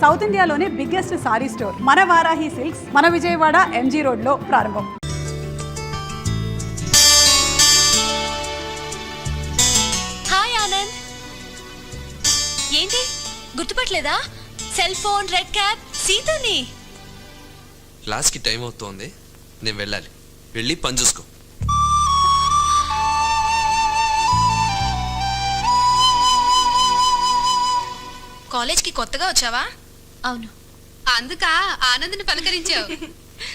South ఇండియాలోనే biggest sorry store మన Varahi silks మన విజయవాడ ఎంజీ రోడ్ లో ప్రారంభం. హాయ్ ఆనంద్, ఏంటి గుర్తుపట్టలేదా? సెల్ ఫోన్, రెడ్ క్యాప్, సీతని. క్లాస్ కి టైం అవుతోంది, నేను వెళ్ళాలి. వెళ్ళి పని చూసుకో. కాలేజ్కి కొత్తగా వచ్చావా? అవును. అందుకా ఆనంద్ని పలకరించావు?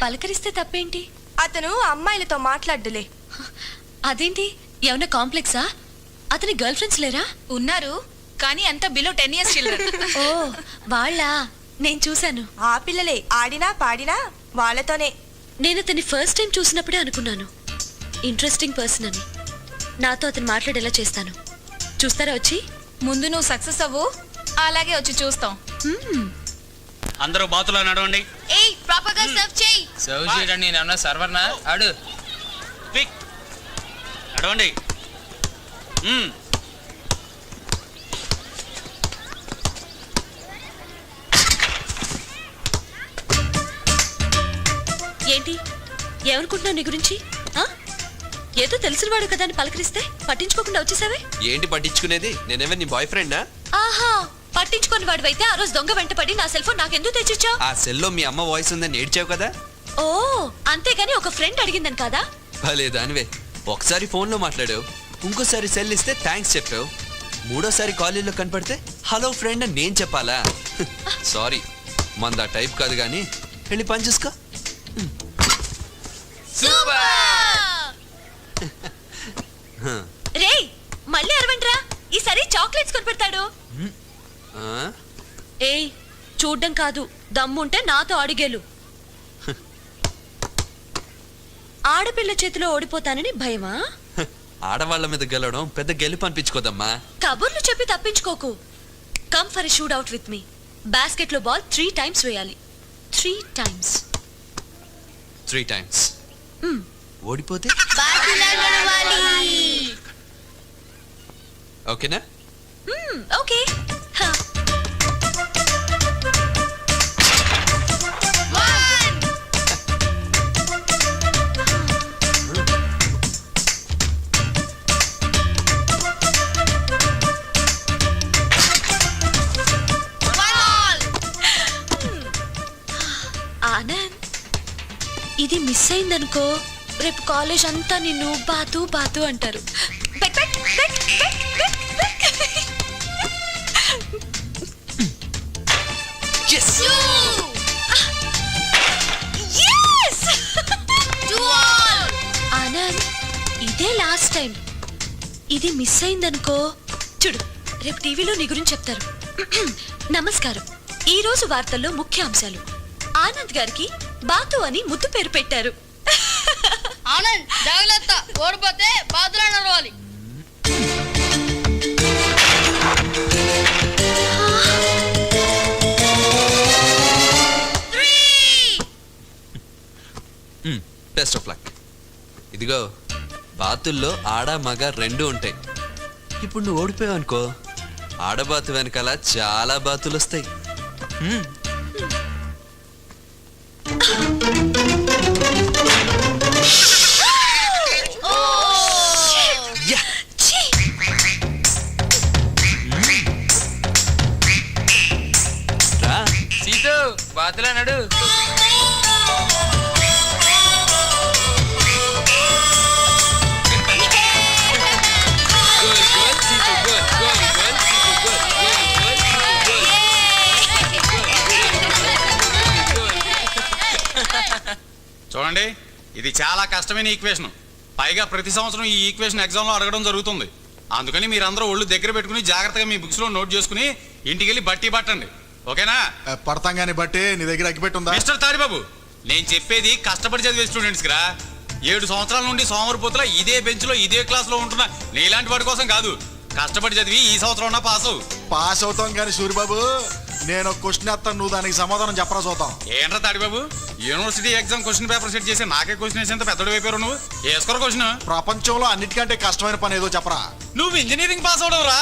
పలకరిస్తే తప్పేంటి? అతను అమ్మాయిలతో మాట్లాడ్డులే. అదేంటి, ఏమన్నా కాంప్లెక్సా? అతని గర్ల్ ఫ్రెండ్స్ లేరా? ఉన్నారు, కానీ అంతా బిలో 10 years చిల్డ్రన్. ఓ వాళ్ళ, నేను చూశాను. ఆ పిల్లలే ఆడినా పాడినా వాళ్ళతోనే. నేను అతన్ని ఫస్ట్ టైం చూసినప్పుడే అనుకున్నాను ఇంట్రెస్టింగ్ పర్సన్ అని. నాతో అతను మాట్లాడేలా చేస్తాను. చూస్తారా వచ్చి? ముందు నువ్వు సక్సెస్ అవ్వు, అలాగే వచ్చి చూస్తాం. అందరూ బాతులో నడవండి. ఏయ్ ప్రాపర్ గా సర్వ్ చేయి. సర్వ్ చేయడానికి నేనేమన్నా సర్వర్నా? ఆడు పిక్ నడవండి. ఏంటి ఏమనుకుంటున్నావు నీ గురించి? ఏదో తెలిసినవాడు కదా అని పలకరిస్తే పట్టించుకోకుండా వచ్చేసావే. ఏంటి పట్టించుకునేది? నేనేమే నీ బాయ్ ఫ్రెండా? ఆహా, పట్టించుకొని వాడివైతే ఆ రోజు దొంగ వెంటపడి నా సెల్ ఫోన్ నాకెందుకు తెచ్చిచ్చావు? ఆ సెల్లో మీ అమ్మ వాయిస్ ఉందని ఏడ్చావు కదా. ఓ అంతేగాని ఒక ఫ్రెండ్ అడిగిందని కాదా? భలే దానివే. ఒకసారి ఫోన్లో మాట్లాడావు, ఇంకోసారి సెల్ ఇస్తే థ్యాంక్స్ చెప్పావు, మూడోసారి కాలేజీలో కనపడితే హలో ఫ్రెండ్ అని నేను చెప్పాలా? సారీ, మందా టైప్ కాదు కానీ వెళ్ళి పని చూసుకో. రే మళ్ళీ అరవంట్రా, ఈసారి చాక్లెట్స్ కొని పెడతాడు. ఏయ్ చూడ్డం కాదు, దమ్ముంటే నాతో అడిగేలు. ఆడపిల్ల చేతిలో ఓడిపోతానని భయమా? ఆడవాళ్ల మీద గెలవడం పెద్ద గెలుపు అనిపించుకోదమ్మా. కబుర్లు చెప్పి తప్పించుకోకు. Come for a shootout with me. Basket లో బాల్ 3 times వేయాలి. 3 times. 3 times. ఓడిపోతే ఓకేనా? ఓకే. ఆనంద్, ఇది మిస్ అయిందనుకో, రేపు కాలేజ్ అంతా నిన్ను బాతు బాతు అంటారు. ఆనంద్, ఇదే లాస్ట్ టైం. ఇది మిస్ అయిందనుకో, చూడు రేపు టీవీలో నీ గురించి చెప్తారు. నమస్కారం, ఈ రోజు వార్తల్లో ముఖ్య అంశాలు. ఆనంద్ గారికి బాతు అని ముద్దు పేరు పెట్టారు. ఆనంద్ జాగ్రత్త, ఓడిపోతే బాతులో నడవాలి. Best of luck. ఇదిగో, బాతుల్లో ఆడ మగ 2 ఉంటాయి. ఇప్పుడు నువ్వు ఓడిపోయావు అనుకో, ఆడబాతు వెనకాల చాలా బాతులు వస్తాయి. సీటు బాతులా నడు. చూడండి, ఇది చాలా కష్టమైన ఈక్వేషన్. పైగా ప్రతి సంవత్సరం ఈ ఈక్వేషన్ ఎగ్జామ్ లో అడగడం జరుగుతుంది. అందుకని మీరందరూ ఒళ్ళు దగ్గర పెట్టుకుని జాగ్రత్తగా మీ బుక్స్ లో నోట్ చేసుకుని ఇంటికి వెళ్ళి బట్టి పట్టండి. ఓకేనా? పడతాం గాని బట్టి నీ దగ్గర అగ్గిపెట్టుందా? మిస్టర్ తాడిబాబు, నేను చెప్పేది కష్టపడి చదివే స్టూడెంట్స్ రా. 7 సంవత్సరాల నుండి సోమరిపోతులా ఇదే బెంచ్ లో ఇదే క్లాస్ లో ఉంటున్నా నీలాంటి వాడి కోసం కాదు. కష్టపడి చదివి ఈ సంవత్సరం ఉన్నా పాస్ అవుతాం కానీ సూరిబాబు, నేను క్వశ్చన్ వేస్తాను, నువ్వు దానికి సమాధానం చెప్పరా చూద్దాం. ఏంట్రా Tadibabu, university exam question paper set చేసి నాకే క్వశ్చన్ వేసేంత పెద్దడు అయిపోయారు నువ్వు. వేసుకోరు క్వశ్చన్. ప్రపంచంలో అన్నిటికంటే కష్టమైన పని ఏదో చెప్పరా. నువ్వు ఇంజనీరింగ్ పాస్ అవడం రా.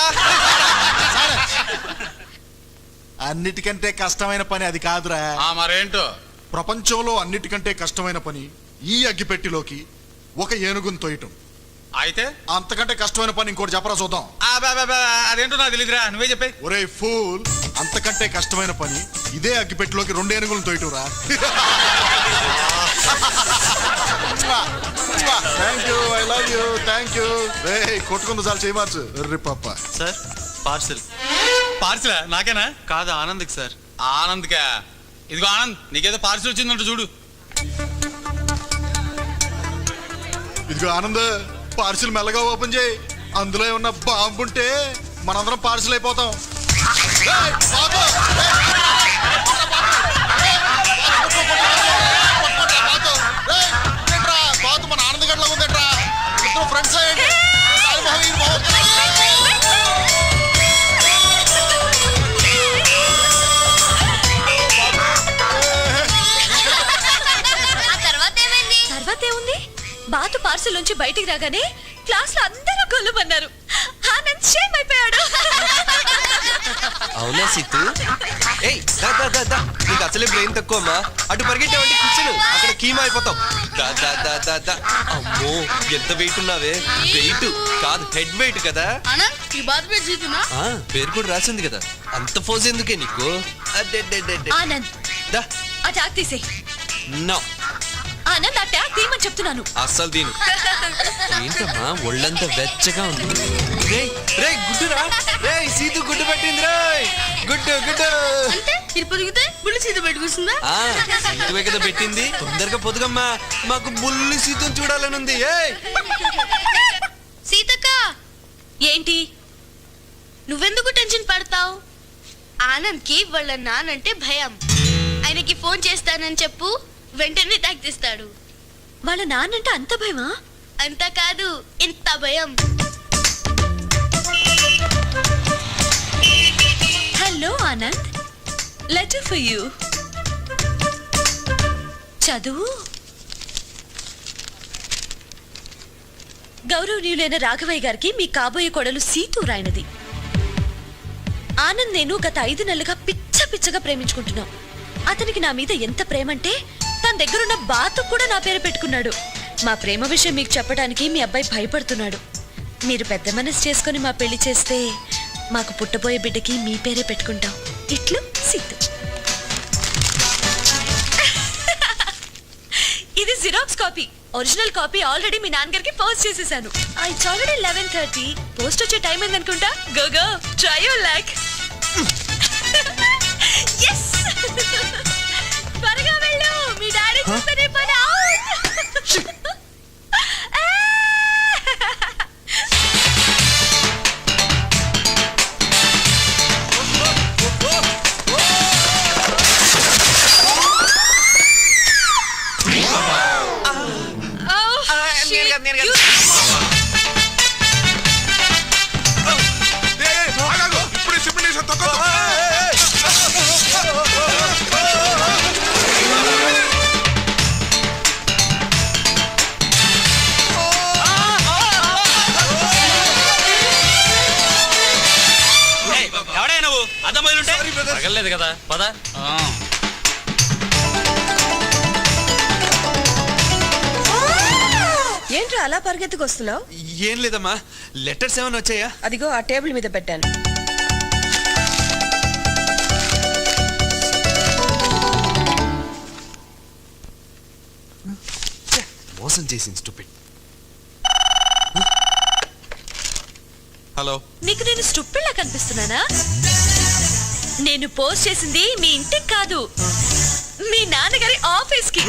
అన్నిటికంటే కష్టమైన పని అది కాదురా. మరేంటో? ప్రపంచంలో అన్నిటికంటే కష్టమైన పని ఈ అగ్గిపెట్టిలోకి ఒక ఏనుగును తోయటం. అయితే అంతకంటే కష్టమైన పని ఇంకోటి చెప్పరా చూద్దాం. అదేంటో నాకు తెలియదురా, నువ్వే చెప్పే. ఒరే ఫూల్, అంతకంటే కష్టమైన పని ఇదే అగ్గిపెట్టిలోకి 2 ఏనుగులను తోయటంరా. Thank you, I love you, thank you. రే కొట్టుకుంది చాలు చేయవచ్చు. రే పాప. Sir parcel. పార్సిలా? నాకేనా? కాదు ఆనంద్కి సార్. ఆనంద్కా? ఇదిగో ఆనంద్, నీకేదో పార్సిల్ వచ్చిందంట చూడు. ఇదిగో ఆనంద్, పార్సిల్ మెల్లగా ఓపెన్ చేయి. అందులో ఏమన్నా బాంబు ఉంటే మనందరం పార్సిల్ అయిపోతాం. రేయ్, బాబు! రేయ్, ఏంట్రా, బాతు మన ఆనంద్ గడ్లో ఉందేట్రా? ఇద్దరు ఫ్రెండ్స్ అయ్యండి. తర్వాత ఏముంది? బాతు పార్సల్ నుంచి బయటికి రాగానే క్లాస్ లో అందరూ గొల్లుమన్నారు. ఆనంద్ షేమ్ అయిపోయాడు. అవునా సీతు? ఏయ్ దా దా దా దా, నీకు అసలే బ్రెయిన్ తక్కువ అమ్మా. అటు పరిగెట్టావంటే కూర్చోను, అక్కడ కీమా అయిపోతాం. దా దా దా దా దా. అమ్మో ఎంత వెయిట్ ఉన్నావే. వెయిట్ కాదు, హెడ్ వెయిట్ కదా. ఆ, పేరు కూడా రాసింది కదా. అంత ఫోజ్ ఎందుకే నీకు? ఆనంద్ దా ఆ ట్యాగ్ తీసేయ్. నో ఆనంద్ ఆ ట్యాగ్ తీయమని చెప్తున్నాను. అస్సలు దీను ఏంటమ్మా, ఒళ్ళంతా వెచ్చగా ఉంది. రే రే గుడ్డురా, రే సీతు గుడ్డు పట్టింది. రే గుడ్డు గుడ్డు. ఆ, సీతువే కదా పెట్టింది. తొందరగా పొదుగమ్మా, మాకు బుల్లి సీతుని చూడాలని ఉంది. సీతక్క, ఏంటి? నువ్వెందుకు టెన్షన్ పడతావు? ఆనంద్కి వాళ్ళ నానంటే భయం. ఆయనకి ఫోన్ చేస్తానని చెప్పు, వెంటనే ట్యాగ్ తీస్తాడు. వాళ్ళ నాన్నంటే అంత భయమా? అంత కాదు, ఇంత భయం. Hello Anand, letter for you. చదువు. గౌరవనీయులైన రాఘవయ్య గారికి మీ కాబోయే కొడలు సీతు రాయనది. ఆనంద్ నేను గత 5 నెలలుగా పిచ్చగా ప్రేమించుకుంటున్నాం. అతనికి నా మీద ఎంత ప్రేమంటే తన దగ్గరున్న బాతు కూడా నా పేరు పెట్టుకున్నాడు. మా ప్రేమ విషయం మీకు చెప్పడానికి మీ అబ్బాయి భయపడుతున్నాడు. మీరు పెద్ద మనసు చేసుకుని మా పెళ్లి చేస్తే మాకు పుట్టబోయే బిడ్డకి మీ పేరే పెట్టుకుంటాం. ఇట్లు సీతు. ఇది xerox copy. Original copy already మీ నాన్నగారికి పోస్ట్ చేసేసాను. It's already 11:30. పోస్ట్ వచ్చే టైం ఏందనుకుంటా. Go go try your luck. yes త్వరగా వెళ్ళు, మీ డాడీ చూస్తేనే పని అవుట్. తగలేదు కదా, పద. ఏంట్రా అలా పరిగెత్తుకొస్తున్నావు? ఏం లేదమ్మా, లెటర్స్ ఏమైనా వచ్చాయా? అదిగో ఆ టేబుల్ మీద పెట్టాను. మోసం చేసింది స్టూపిడ్. హలో, నీకు నేను స్టూపిడ్లా కనిపిస్తున్నానా? నేను పోస్ట్ చేసింది మీ ఇంటికి కాదు, మీ నాన్నగారి ఆఫీస్ కి.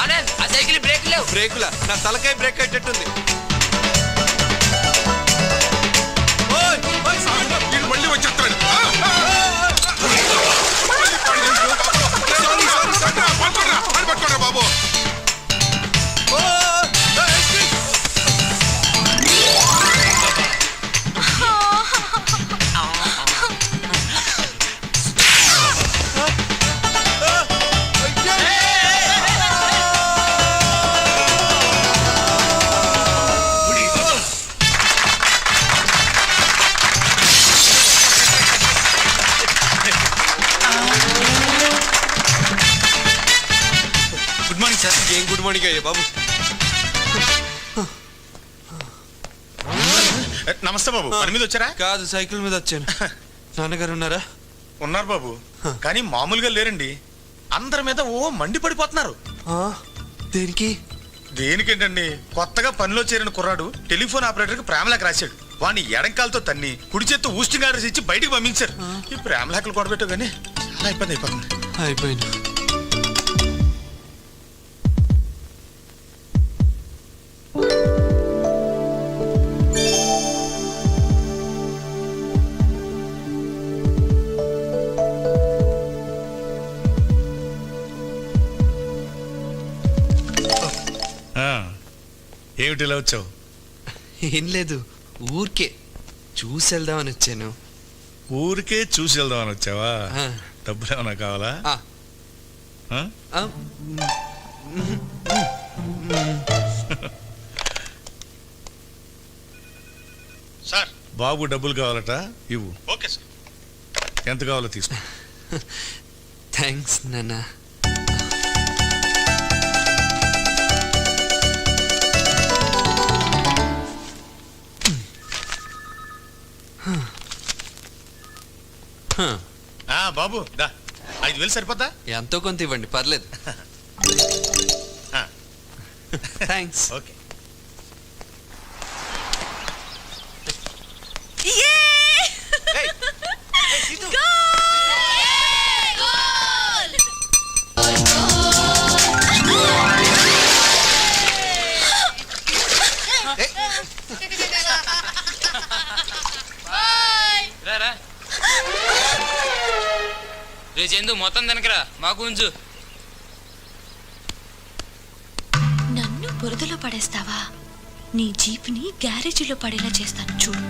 ఆనంద్, ఆ సైకిల్ బ్రేక్ లేవు. బ్రేకులా? నా తలకాయ బ్రేక్ అయ్యేటట్టుంది. మళ్ళీ వచ్చేస్తాడు. బాబు మార్నింగ్ సార్. ఏం గుడ్ మార్నింగ్ అయ్యా బాబు. నమస్తే బాబు, పని మీద వచ్చారా? కాదు, సైకిల్ మీద వచ్చాను. నాన్నగారు ఉన్నారా? ఉన్నారు బాబు, కానీ మామూలుగా లేరండి. అందరి మీద మండిపడిపోతున్నారు. దేనికి? దేనికేంటండి, కొత్తగా పనిలో చేరిన కుర్రాడు టెలిఫోన్ ఆపరేటర్కి ప్రేమలేఖ రాశాడు. వాడిని ఎడంకాలతో తన్ని కుడి చేత్తో ఊస్టింగ్ ఆర్డర్స్ ఇచ్చి బయటికి పంపించారు. ఈ ప్రేమలేఖలు కొడబెట్టావు కానీ చాలా ఇబ్బంది అయిపోతుంది. అయిపోయింది. ఏమిటి ఇలా వచ్చావు? ఏం లేదు, ఊరికే చూసి వెళ్దామని వచ్చాను. ఊరికే చూసి వెళ్దామని వచ్చావా? ఆ. డబ్బులు ఏమన్నా కావాలా? ఆ. ఆ? ఆ, సార్, బాబు డబ్బులు కావాలట, ఇవ్వు. Okay sir. ఎంత కావాలో తీసుకో. థ్యాంక్స్ నాన్న. బాబు దా, 5,000 సరిపోద్దా? ఎంతో కొంత ఇవ్వండి, పర్లేదు. థ్యాంక్స్. ఓకే. రా రే చందు, మొత్తం వెనకరా, మాకు ఉంచు. నన్ను బురదలో పడేస్తావా? నీ జీప్ని గ్యారేజీలో పడేలా చేస్తాను చూడు.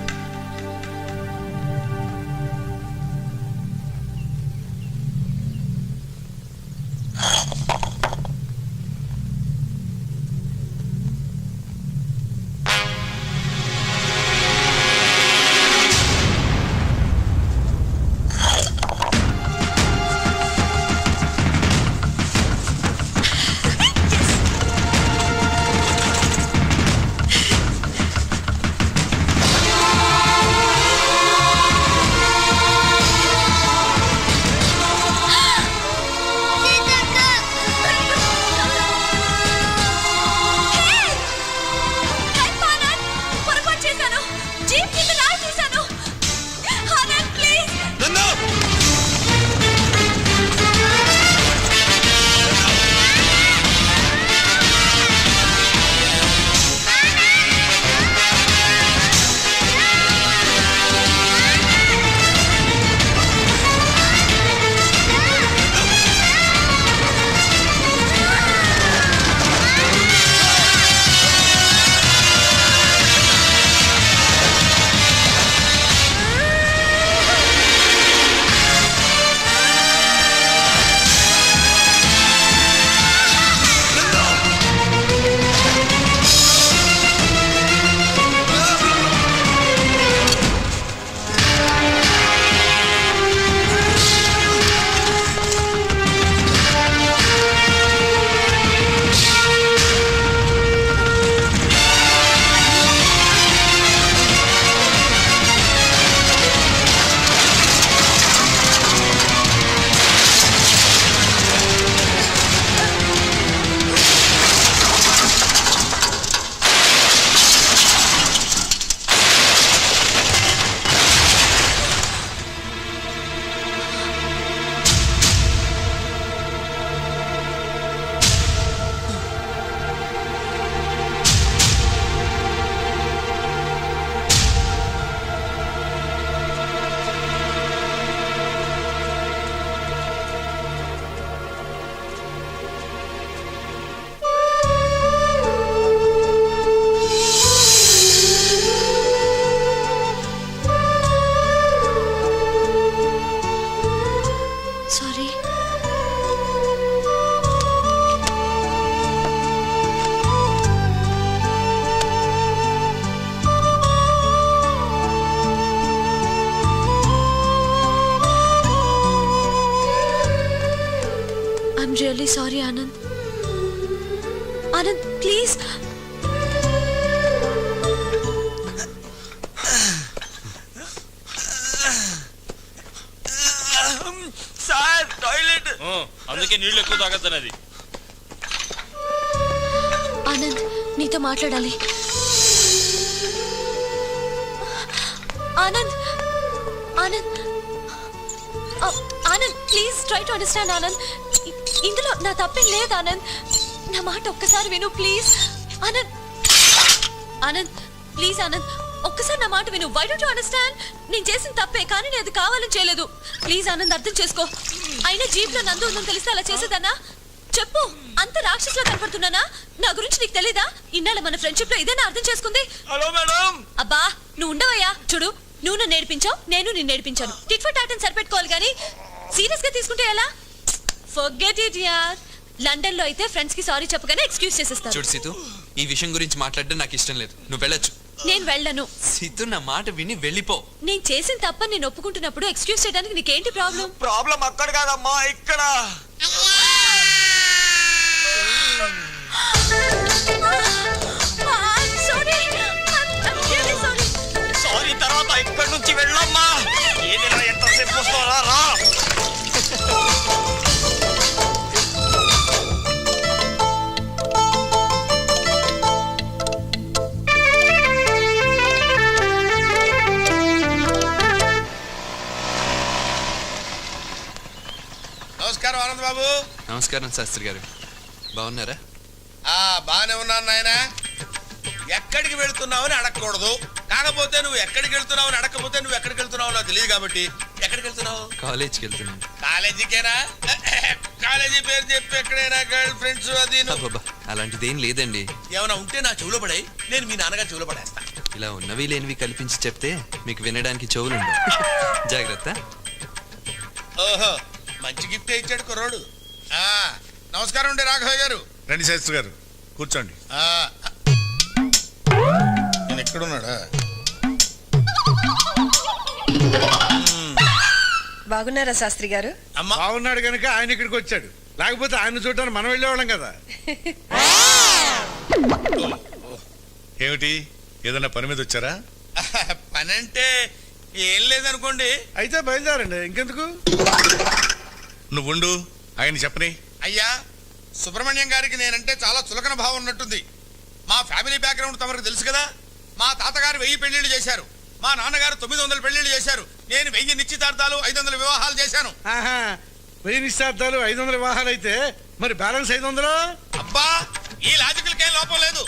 Really sorry Anand. Anand please. Sir toilet. అందుకే నీళ్ళు ఎక్కువ తాగద్దనది. ఆనంద్ నీతో మాట్లాడాలి. Anand Anand Anand please try to understand Anand. ఇందులో నా తప్పేం లేదు ఆనంద్. నా మాట ఒక్కసారి విను ప్లీజ్. ఆనంద్ ఆనంద్ ప్లీజ్ ఆనంద్ ఒక్కసారి నా మాట విను. Why don't you understand? నేను చేసిన తప్పే, కానీ నేను అది కావాలని చేయలేదు. ప్లీజ్ ఆనంద్ అర్థం చేసుకో. అయినా జీప్ లో నందు ఉందని తెలిస్తే అలా చేసేదన్నా? చెప్పు, అంత రాక్షసులో కనపడుతున్నానా? నా గురించి నీకు తెలీదా? ఇన్నాళ్ళ మన ఫ్రెండ్షిప్ లో ఇదేనా అర్థం చేసుకుంది? Hello madam. అబ్బా నువ్వు ఉండవయ్యా. చూడు, నువ్వు నన్ను నేర్పించావు, నేను నిన్ను నేర్పించాను. టిట్ ఫర్ టాట్ అని సరిపెట్టుకోవాలి కానీ సీరియస్ గా తీసుకుంటే ఎలా? ఫర్గెట్ ఇట్ యార్. లండన్ లో అయితే ఫ్రెండ్స్ కి సారీ చెప్పగానే ఎక్స్క్యూజ్ చేసేస్తాను. చూడు సీతు, ఈ విషయం గురించి మాట్లాడడం నాకు ఇష్టం లేదు. నువ్వు వెళ్ళొచ్చు. నేను వెళ్ళను. సీతు, నా మాట విని వెళ్ళిపో. నేను చేసిన తప్పని నేను ఒప్పుకుంటున్నప్పుడు ఎక్స్క్యూజ్ చేయడానికి నీకేంటి ప్రాబ్లం? ప్రాబ్లం అక్కడ కాదమ్మా, ఇక్కడ. సారీ తర్వాత ఇక్కడ నుంచి వెళ్ళమ్మా. ఏదైనా ఎంతసేపు వస్తారా రా. నమస్కారం ఆనంద్ బాబు. నమస్కారం శాస్త్రి గారు. బాగున్నారా? బాగానే ఉన్నాను నాయన. ఎక్కడికి వెళ్తున్నావని అడగకూడదు. కాకపోతే నువ్వు ఎక్కడికి వెళ్తున్నావని అడగకపోతే నువ్వు ఎక్కడికి వెళ్తున్నావు నాకు తెలియదు కాబట్టి. ఎక్కడికి వెళ్తున్నావు? కాలేజ్కి వెళ్తున్నాను. కాలేజీకేనా? కాలేజీ పేరు చెప్పి ఎక్కడైనా గర్ల్ ఫ్రెండ్స్ అది అబ్బబ్బా, అలాంటిదేం లేదండి. ఏమైనా ఉంటే నా చెవులో పడాయి, నేను మీ నాన్నగారు చెవులో పడేస్తా. ఇలా ఉన్నవి లేనివి కల్పించి చెప్తే మీకు వినడానికి చెవులుండవు. జాగ్రత్త. ఓహో, మంచి గిఫ్ట్ ఇచ్చాడు కుర్రోడు. నమస్కారం అండి రాఘవ గారు. రండి శాస్త్రి గారు, కూర్చోండి. నేను ఎక్కడున్నాడా? బాగున్నారా శాస్త్రి గారు? అమ్మా బాగున్నాడు కనుక ఆయన ఇక్కడికి వచ్చాడు. లేకపోతే ఆయన చూడటానికి మనం వెళ్ళేవాళ్ళం కదా. ఏమిటి, ఏదన్నా పని మీద వచ్చారా? పని అంటే ఏం లేదనుకోండి. అయితే బయలుదేరండి, ఇంకెందుకు. నువ్వుండు, ఆయన చెప్పని. అయ్యా, సుబ్రహ్మణ్యం గారికి నేనంటే చాలా చులకన భావం ఉన్నట్టుంది. మా ఫ్యామిలీ బ్యాక్గ్రౌండ్ తమకు తెలుసు కదా. మా తాతగారు 1000 పెళ్లిళ్ళు చేశారు, మా నాన్నగారు 900 పెళ్లిళ్ళు చేశారు. నేను 1000 నిశ్చితార్థాలు 500 వివాహాలు చేశాను. 1000 నిశ్చార్థాలు 500 వివాహాలు అయితే మరి బ్యాలెన్స్ 500? అబ్బా, ఈ లాజికల్కే లోపం లేదు.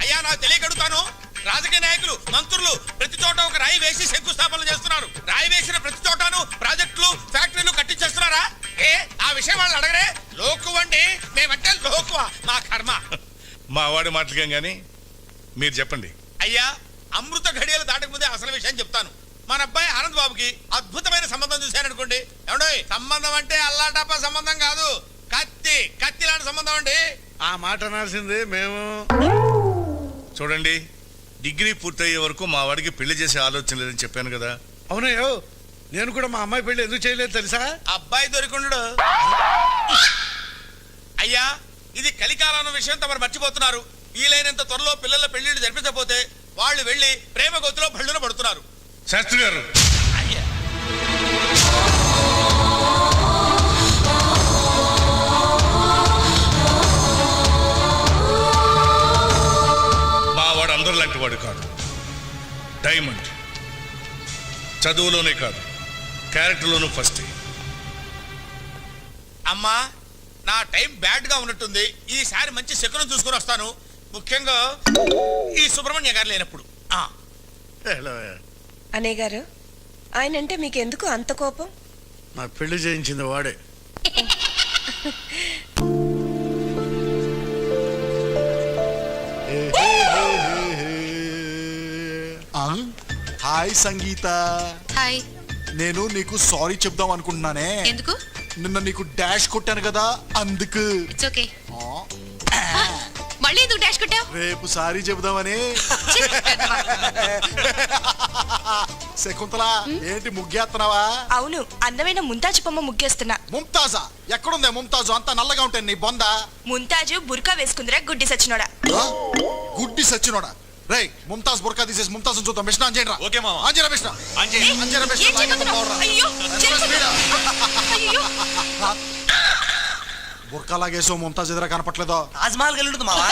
అయ్యా, నాకు తెలియకడుగుతాను. రాజకీయ నాయకులు, మంత్రులు ప్రతి చోట ఒక రాయి వేసి శంకుస్థాపన చేస్తున్నారు. రాయి వేసిన ప్రతి చోటను ప్రాజెక్టులు, ఫ్యాక్టరీలు కట్టించేస్తున్నారా? ఆ విషయం వాళ్ళు అడగరే. లోకు అండి, మేమంటే లోకువా, మా కర్మ. మా వాడి మాటలకేం గాని మీరు చెప్పండి. అయ్యా, అమృత ఘడియలు దాటక ముందే అసలు విషయం చెప్తాను. మన అబ్బాయి ఆనంద్ బాబుకి అద్భుతమైన సంబంధం చూశారనుకోండి. ఏమండో, సంబంధం అంటే అల్లాటప్ప సంబంధం కాదు, కత్తి లాంటి సంబంధం అండి. ఆ మాట అనాల్సిందే మేము. చూడండి, డిగ్రీ పూర్తయ్యే వరకు మా వాడికి పెళ్లి చేసే ఆలోచన లేదని చెప్పాను కదా. అవునయ్యో, నేను కూడా మా అమ్మాయి పెళ్లి ఎందుకు చేయలేదు తెలుసా? అబ్బాయి దొరికిండు. అయ్యా, ఇది కలికాలం విషయం తమరు మర్చిపోతున్నారు. వీలైనంత త్వరలో పిల్లల పెళ్లిళ్ళు జరిపించకపోతే వాళ్ళు వెళ్లి ప్రేమ గొత్తులో బళ్ళున పడుతున్నారు. శాస్త్రి గారు, అయ్యా, మా వాడు అందరు లాంటి వాడు కాదు. డైమండ్. చదువులోనే కాదు, క్యారెక్టర్లోనూ ఫస్ట్. అమ్మా, నా టైం బ్యాడ్ గా ఉన్నట్టుంది. ఈసారి మంచి శకునం చూసుకుని వస్తాను. ముఖ్యంగా ఈ సుబ్రహ్మణ్య గారు లేనప్పుడు. అనే గారు, ఆయన అంటే మీకు ఎందుకు అంత కోపం? నా పెళ్లి చేయించింది వాడే. హాయ్ సంగీత. హాయ్. నేను నీకు సారీ చెప్దాం అనుకుంటున్నానే. ఎందుకు? నిన్న నీకు డాష్ కొట్టాను కదా, అందుకు. It's okay. మళ్ళీ ఎందుకు డాష్ కొట్టావు? రేపు సారీ చెప్దామని. శకుంతల ఏంటి ముగ్గేస్తున్నావా? అవును, అందమైన ముంతాజు బొమ్మ ముగ్గేస్తున్నా. ముంతాజా? ఎక్కడుందే ముంతాజు? అంత నల్లగా ఉంటాయి నీ బొంద. ముంతాజు బుర్కా వేసుకుందిరా గుడ్డి సచ్చినోడా. ఆ? గుడ్డి సచ్చినోడా? రేయ్, ముంతాజ్ బుర్కా తీసేసి ముంతాజ్ చూద్దాం. మిషన్ ఆన్ చేయండి రా. ఓకే మామ. ఆన్ చేయరా మిషన్. ఆన్ చేయి. ఆన్ చేయరా మిషన్. ఏం చేయబోతున్నావు? అయ్యో, అయ్యో. బుర్కా లాగేసో ముంతాజ్ ఎదురా కనపట్లేదో. తాజ్మహల్ వెళ్ళుంటుంది మావా.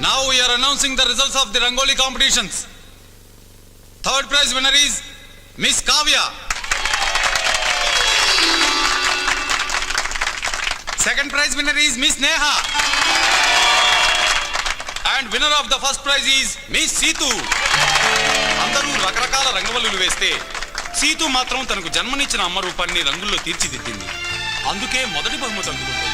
Now we are announcing the results of the Rangoli competitions. Third prize winner is Miss Kavya. Second prize winner is Miss Neha. And winner of the first prize is Miss Seetu. అందరూ రకరకాల రంగవల్లులు వేస్తే సీతు మాత్రం తనకు జన్మనిచ్చిన అమ్మ రూపాన్ని రంగుల్లో తీర్చిదిద్దింది. అందుకే మొదటి బహుమతి అందుకుంటుంది.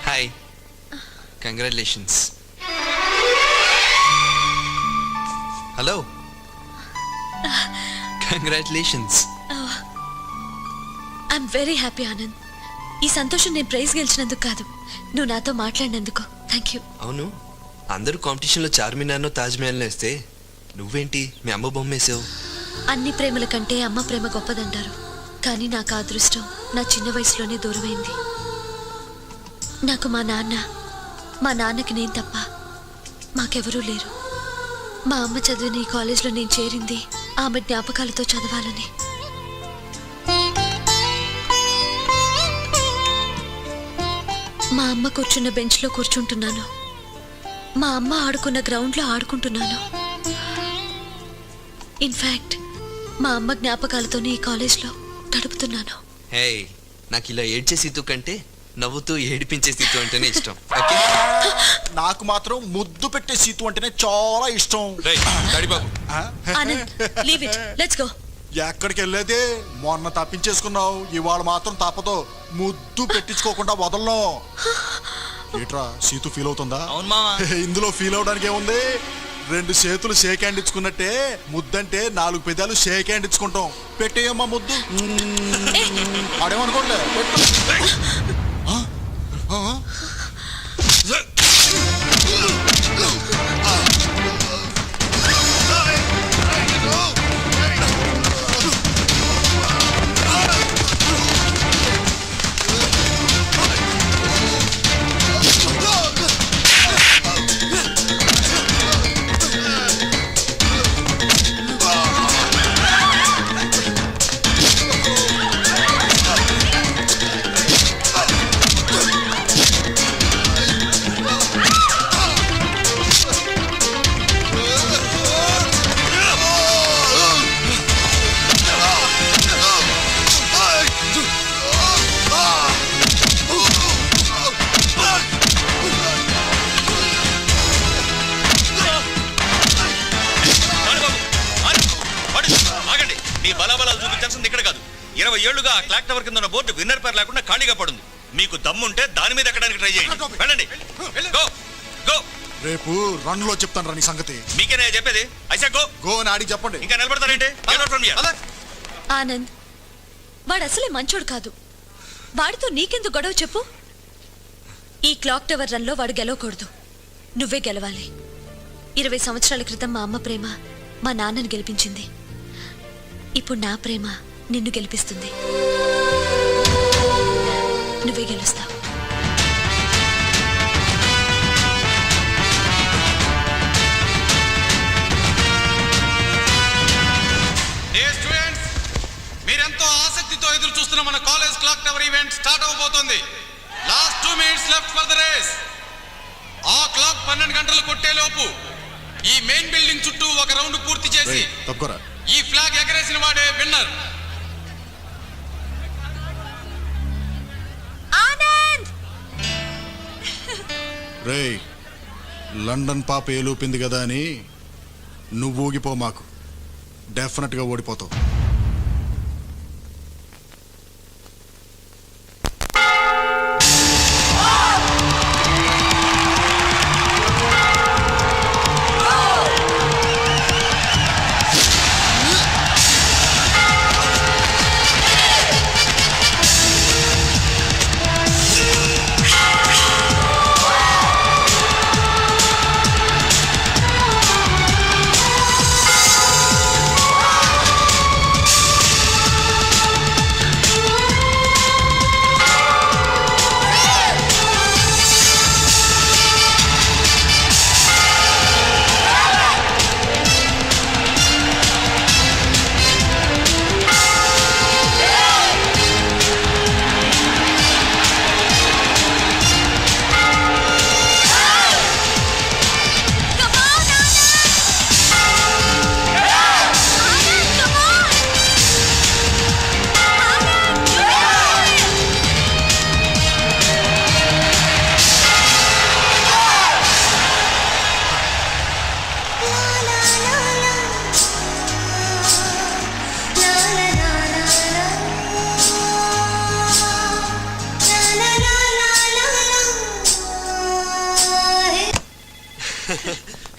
Hi, congratulations. Hello, congratulations. I'm very happy Anand. ఈ సంతోషం నేను ప్రైజ్ గెలిచినందుకు కాదు, నువ్వు నాతో మాట్లాడినందుకు. Thank you. అవును, అందరూ కాంపిటీషన్లో చార్మినార్నో తాజ్మహల్ వేస్తే నువ్వేంటి మీ అమ్మ బొమ్మ వేసావు? అన్ని ప్రేమల కంటే అమ్మ ప్రేమ గొప్పదంటారు, కానీ నాకు ఆ అదృష్టం నా చిన్న వయసులోనే దూరమైంది. నాకు మా నాన్నకి నేను తప్ప మాకెవరూ లేరు. మా అమ్మ చదివిన ఈ కాలేజ్లో నేను చేరింది ఆమె జ్ఞాపకాలతో చదవాలని. మా అమ్మ కూర్చున్న బెంచ్లో కూర్చుంటున్నాను, మా అమ్మ ఆడుకున్న గ్రౌండ్లో ఆడుకుంటున్నాను. ఇన్ఫ్యాక్ట్ మా అమ్మ జ్ఞాపకాలతోనే ఈ కాలేజ్లో గడుపుతున్నాను. హే, నాకు ఇలా ఏడ్చే సీతు కంటే నవ్వుతూ ఏడిపించే సీతు అంటేనే ఇష్టం. ఓకే, నాకు మాత్రం ముద్దు పెట్టే సీతు అంటేనే చాలా ఇష్టం. బాబు. ఆ? Anand, leave it, let's go. ఎక్కడికి వెళ్ళేది? మొన్న తప్పించేసుకున్నావు, ఇవాళ మాత్రం తప్పదు. ముద్దు పెట్టించుకోకుండా వదలను. ఏట్రా, సీతు ఫీల్ అవుతుందా? అవును మావా. ఇందులో ఫీల్ అవడానికి ఏముంది? 2 చేతులు షేక్ హ్యాండ్ ఇచ్చుకున్నట్టే ముద్దంటే 4 పెదాలు షేక్ హ్యాండ్ ఇచ్చుకుంటాం. పెట్టేయమ్మా ముద్దు. ఆడేమనుకోండి. మీ బలాబలాలు చూపించాల్సింది ఇక్కడ కాదు. 20 ఏళ్లుగా ఆ క్లాక్ టవర్ కింద ఉన్న బోర్డు విన్నర్ పేరు లేకుండా ఖాళీగా పడుంది. మీకు దమ్ముంటే దాని మీద ఎక్కడానికి ట్రై చేయండి. వెళ్ళండి, గో గో. రేపు రన్ లో చెప్తాను రా నీ సంగతి. మీకేనే చెప్పేది. ఐసా గో గో అని ఆడికి చెప్పండి. ఇంకా నిలబడతారేంటి? Get out from here. Anand, వాడు అసలే మంచోడు కాదు. వాడితో నీకెందుకు గొడవ చెప్పు? ఈ క్లాక్ టవర్ రన్లో వాడు గెలవకూడదు, నువ్వే గెలవాలి. 20 సంవత్సరాల క్రితం మా అమ్మ ప్రేమ మా నాన్నని గెలిపించింది. ఇప్పుడు నా ప్రేమ నిన్ను గెలిపిస్తుంది. నువ్వే గెలుస్తావు. మీరెంతో ఆసక్తితో ఎదురు చూస్తున్న మన college clock tower event start అవబోతోంది. Last 2 minutes left for the race. ఆ క్లాక్ 12 గంటలు కొట్టేలోపు ఈ మెయిన్ బిల్డింగ్ చుట్టూ ఒక రౌండ్ పూర్తి చేసి ఈ ఫ్లాగ్ ఎగరేసిన వాడే విన్నర్. ఆనంద్! రేయ్, లండన్ పాప ఏలూపింది కదా అని నువ్వు ఊగిపో మాకు. డెఫినెట్గా ఓడిపోతావు.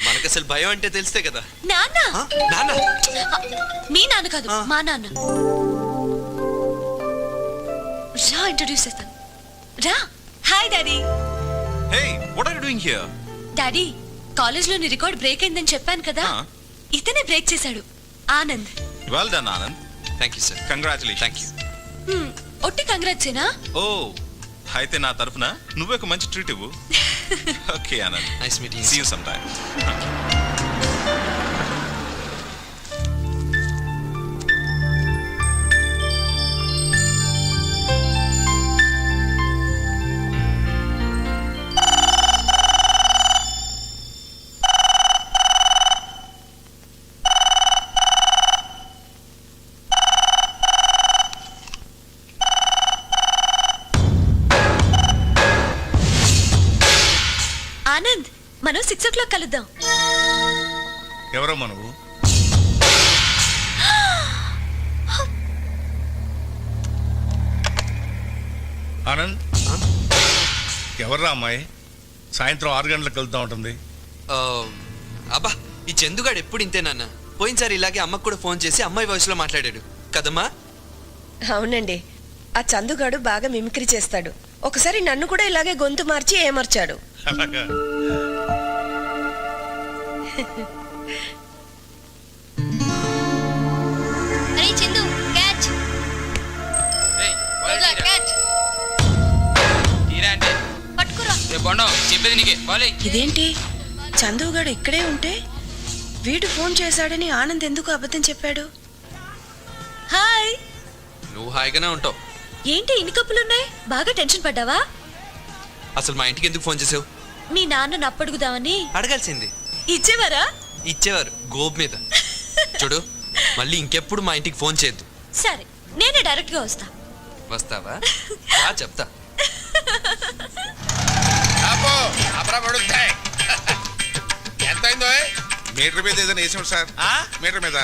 మనకు అసలు భయం అంటే తెలిస్తే కదా. నాన్న ఆ, నాన్న మీ నాన్న కాదు, మా నాన్న. రా ఇంట్రడ్యూస్ చేస్తాను. రా. Hi daddy. Hey, what are you doing here? Daddy, college లోని రికార్డ్ బ్రేక్ అయిందని చెప్పాను కదా, ఇతనే బ్రేక్ చేశాడు. Anand. Well done Anand. Thank you sir. Congratulations. Thank you. ఒట్టి కంగ్రాట్సేనా? ఓ, అయితే నా తరఫున నువ్వే ఒక మంచి ట్రీట్ ఇవ్వు. Okay Anand. Nice meeting. See you some time. Anand, మనం 6 o'clock కలుద్దాం. ఎవరమ్మా నువ్వు? ఆనంద్, ఎవర్రా అమ్మాయి? సాయంత్రం 6 గంటలకు వెళ్తా ఉంటుంది. అబ్బా, ఈ చందుగాడు ఎప్పుడు ఇంతే నాన్న. పోయినసారి ఇలాగే అమ్మకు కూడా ఫోన్ చేసి అమ్మాయి వాయిస్ లో మాట్లాడాడు కదమ్మా. అవునండి, ఆ చందుగాడు బాగా మిమిక్రీ చేస్తాడు. ఒకసారి నన్ను కూడా ఇలాగే గొంతు మార్చి ఏమర్చాడు. అలాగా? అరే చందు, క్యాచ్. క్యాచ్. తీరా అంటే పట్టుకురా. రేపు బొండం చెప్పేది నీకే బాలే. ఇదేంటి, చందుగాడు ఇక్కడే ఉంటే వీడు ఫోన్ చేశాడని ఆనంద్ ఎందుకు అబద్ధం చెప్పాడు? హాయ్. నువ్వు హాయిగానే ఉంటావు. ఏంటి ఇన్ని కప్పులున్నాయి? బాగా టెన్షన్ పడ్డావా? అసలు మా ఇంటికి ఎందుకు ఫోన్ చేసావు? మీ నాన్న అప్పడుగుదామని. అడగాల్సింది. ఇచ్చేవారా? ఇచ్చేవారు గోబ్ మీద. చూడు, మళ్ళీ ఇంకెప్పుడు మా ఇంటికి ఫోన్ చేయొద్దు. సరే, నేనే డైరెక్ట్ గా వస్తా. వస్తావా? చెప్తా. ఎంత అయిందో? మీటర్ మీద ఏదైనా వేసాం సార్. మీటర్ మీద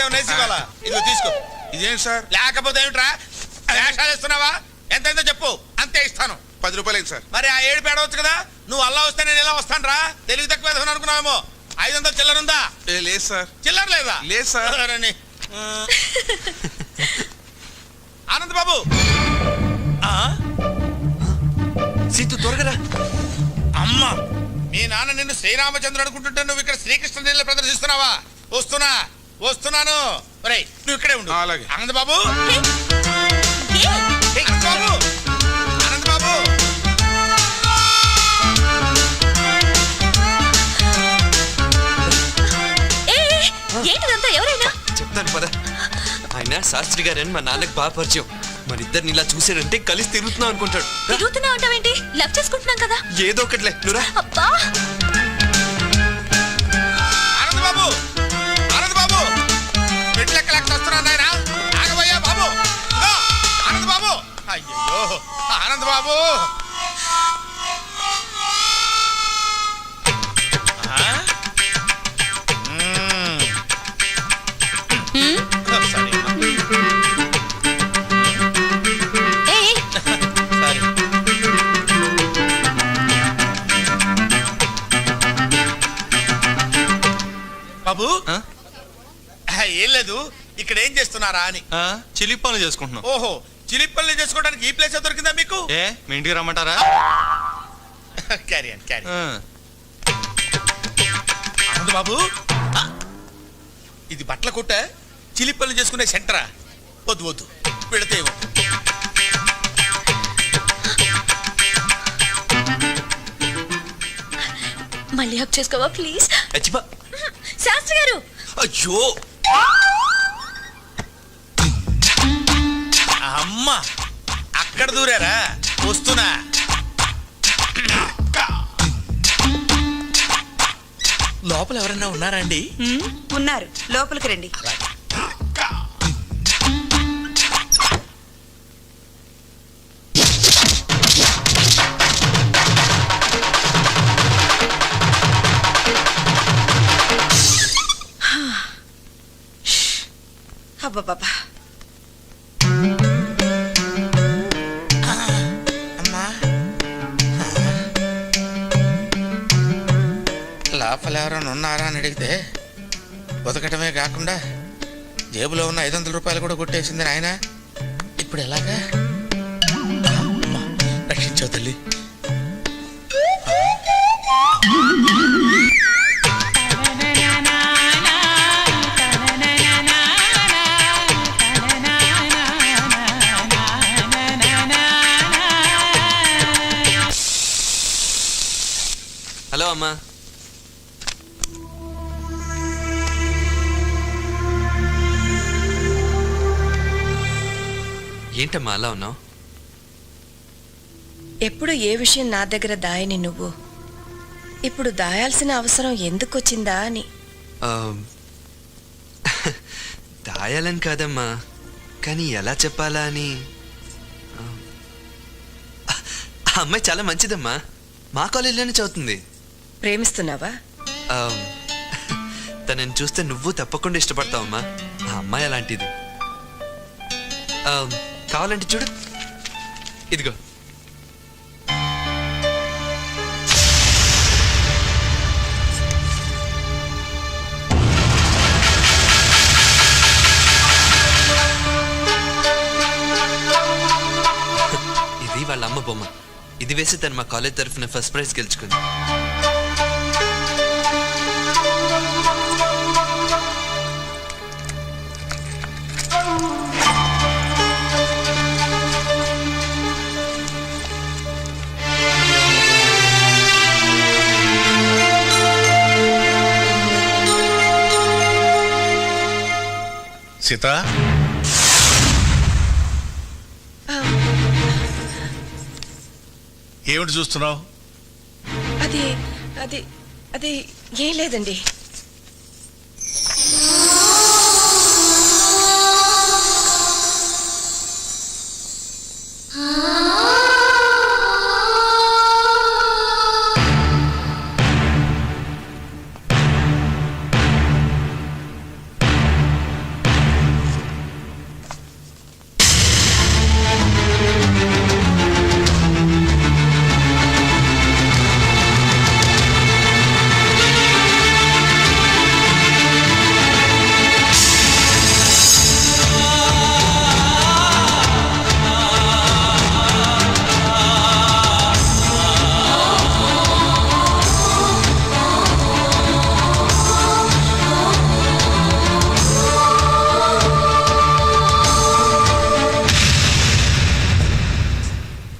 ఏమైనా వేసి ఇవ్వాలా? ఇదిగో తీసుకో. ఇదేంటి సార్? లేకపోతే ఏమిట్రా వేషాలు ఇస్తున్నావా? ఎంత అయిందో చెప్పు, అంతే ఇస్తాను. 10 రూపాయలు అయింది సార్. మరి ఆ 7 పేడవచ్చు కదా. నువ్వు అల్లా వస్తే నేను ఎలా వస్తాను రా? తెలివి తక్కువ వేసుకుని అనుకున్నావేమో. 500 చిల్లర ఉందా? లేదు సార్. చిల్లర లేదా? లేదు సార్. ఆనంద్ బాబు, సీతు త్వరగా. అమ్మ, మీ నాన్న నిన్ను శ్రీరామచంద్రుడు అనుకుంటుంటే నువ్వు ఇక్కడ శ్రీకృష్ణ నీళ్ళ ప్రదర్శిస్తున్నావా? వస్తున్నాను. ఒరేయ్, నువ్వు ఇక్కడే ఉండు. అలాగే. ఆనంద్ బాబు, ఏ? ఆనంద్ బాబు, ఆనంద్ బాబు. ఏంటిదంతా? ఎవరైనా చెప్తాను పద. ఆయన శాస్త్రి గారని మా నాన్నకు బాగా పరిచయం. మరి ఇద్దరిని ఇలా చూసారంటే కలిసి తిరుగుతున్నాం అనుకుంటాడు. తిరుగుతున్నా అంటావేంటి? లవ్ చేసుకుంటున్నాం కదా. ఏదో ఒకటిలే, నువ్వురా. అబ్బా, ఆనంద్ బాబు, ఆనంద్ బాబు, మెట్లెక్కలేక వస్తున్నాను నాయనా. ఆగబోయా బాబు. ఇదిగో, ఆనంద్ బాబు. అయ్యో, ఆనంద్ బాబు. బాబు ఏం లేదు, ఇక్కడ ఏం చేస్తున్నారా అని. చిలిపి పనులు చేసుకుంటున్నాం. ఓహో, చిలిపల్లి చేసుకోవడానికి ఈ ప్లేస్ దొరికిందా మీకు? ఏ మీ ఇంటికి రమ్మంటారా? Carry and carry. అవును బాబు, ఇది బట్టల కొట్ట, చిలిపల్లి చేసుకునే సెంటరా? వద్దు వద్దు, పెడితే వద్దు. మళ్ళీ హక్ చేసుకోవా ప్లీజ్? అచ్చిపా. శాస్త్రి గారు, అయ్యో అమ్మా, అక్కడ దూరారా? వస్తున్నా. లోపల ఎవరన్నా ఉన్నారా అండి? ఉన్నారు, లోపలికి రండి. అబ్బబ్బబ్బా, లోపల ఎవరైనా ఉన్నారా అని అడిగితే బతకటమే కాకుండా జేబులో ఉన్న 500 రూపాయలు కూడా కొట్టేసింది ఆయన. ఇప్పుడు ఎలాగా? అమ్మా, రక్షించావు తల్లి. హలో అమ్మా. ఏంటమ్మా అలా ఉన్నావు? ఎప్పుడు ఏ విషయం నా దగ్గర దాయని నువ్వు ఇప్పుడు దాయాల్సిన అవసరం ఎందుకు వచ్చిందా అని. దాయాలని కాదమ్మా, కానీ ఎలా చెప్పాలా అని. ఆ అమ్మాయి చాలా మంచిదమ్మా, మా కాలేజీలోనే చదువుతుంది. ప్రేమిస్తున్నావా? తనని చూస్తే నువ్వు తప్పకుండా ఇష్టపడతావమ్మా. ఆ అమ్మాయి అలాంటిది. కావాలంటే చూడు, ఇదిగో. ఇది వాళ్ళ అమ్మ బొమ్మ. ఇది వేసి తను మా కాలేజ్ తరఫున ఫస్ట్ ప్రైజ్ గెలుచుకుంది. సీత, ఏమిటి చూస్తున్నావు? అది అది అది ఏం లేదండి.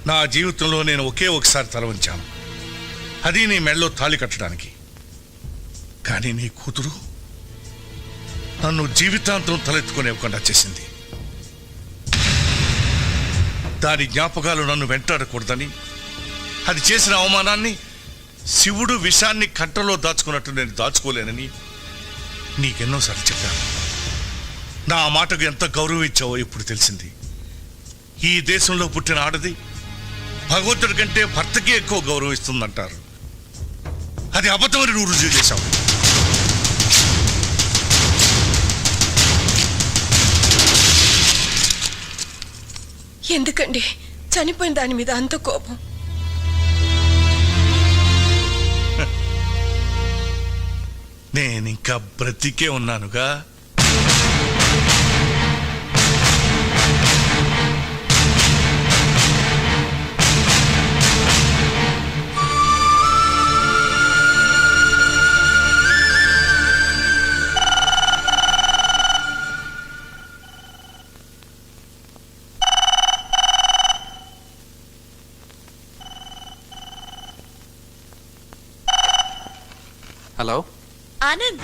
నా జీవితంలో నేను ఒకే ఒకసారి తల వంచాను, అది నీ మెళ్ళలో తాళి కట్టడానికి. కానీ నీ కూతురు నన్ను జీవితాంతం తలెత్తుకునేవ్వకుండా చేసింది. దాని జ్ఞాపకాలు నన్ను వెంటాడకూడదని, అది చేసిన అవమానాన్ని శివుడు విషాన్ని కంటలో దాచుకున్నట్టు నేను దాచుకోలేనని నీకెన్నోసార్లు చెప్పాను. నా మాటకు ఎంత గౌరవం ఇచ్చావో ఇప్పుడు తెలిసింది. ఈ దేశంలో పుట్టిన ఆడది భగవంతుడి కంటే భర్తకి ఎక్కువ గౌరవం ఇస్తుందంటారు. అది అబద్ధమని నువ్వు రుజువు చేశావు. ఎందుకండి చనిపోయిన దాని మీద అంత కోపం? నేనింకా బ్రతికే ఉన్నానుగా. హలో ఆనంద్